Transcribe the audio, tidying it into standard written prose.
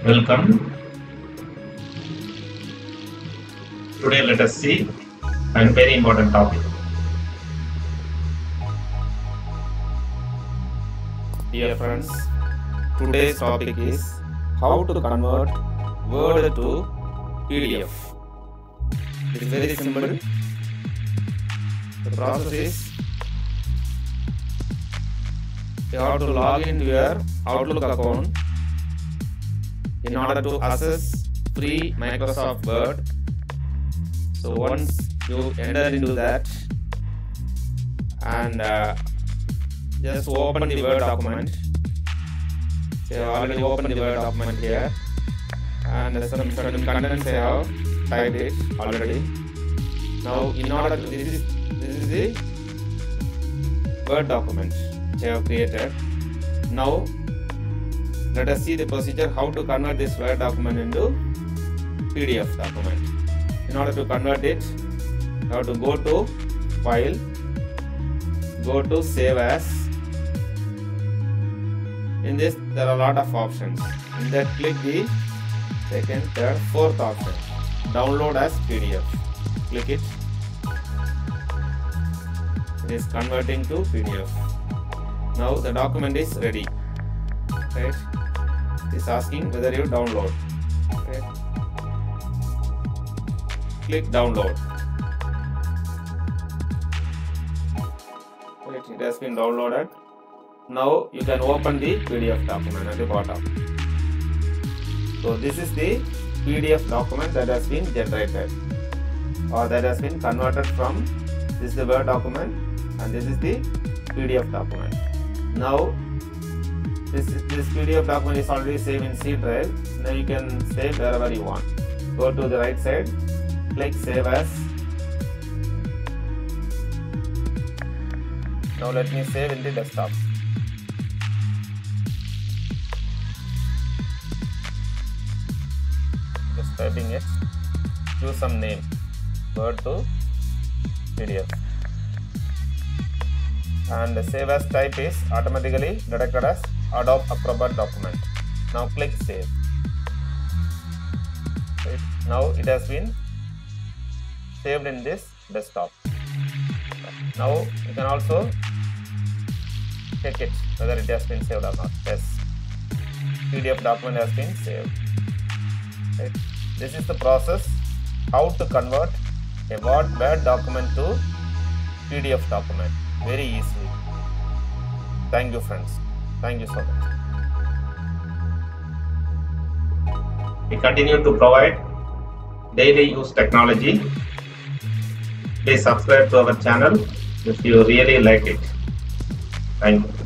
Welcome. Today let us see a very important topic. Dear friends, today's topic is how to convert Word to PDF. It is very simple. The process is you have to log into your Outlook account in order to access free Microsoft Word. So once you enter into that and just open the Word document. So I have already opened the Word document here, and some certain contents I have typed it already. Now in order to this is the Word document which I have created. Now let us see the procedure how to convert this Word document into PDF document. In order to convert it, you have to go to File, go to Save As. In this there are a lot of options. In that click the second, third, fourth option. Download as PDF. Click it. It is converting to PDF. Now the document is ready. Right? It is asking whether you download. Okay. Click download. Right. It has been downloaded. Now you can open the PDF document at the bottom. So this is the PDF document that has been generated or that has been converted from this is the Word document and this is the PDF document. Now this PDF document is already saved in C drive. Now you can save wherever you want. Go to the right side, click Save As. Now let me save in the desktop. Just typing it, choose some name, Word to PDF, and the save as type is automatically detected as Adobe Acrobat document. Now click Save. Right. Now it has been saved in this desktop. Now you can also check it whether it has been saved or not. Yes, PDF document has been saved. Right. This is the process how to convert a Word document to PDF document very easily. Thank you friends. Thank you so much. We continue to provide daily use technology. Please subscribe to our channel if you really like it. Thank you.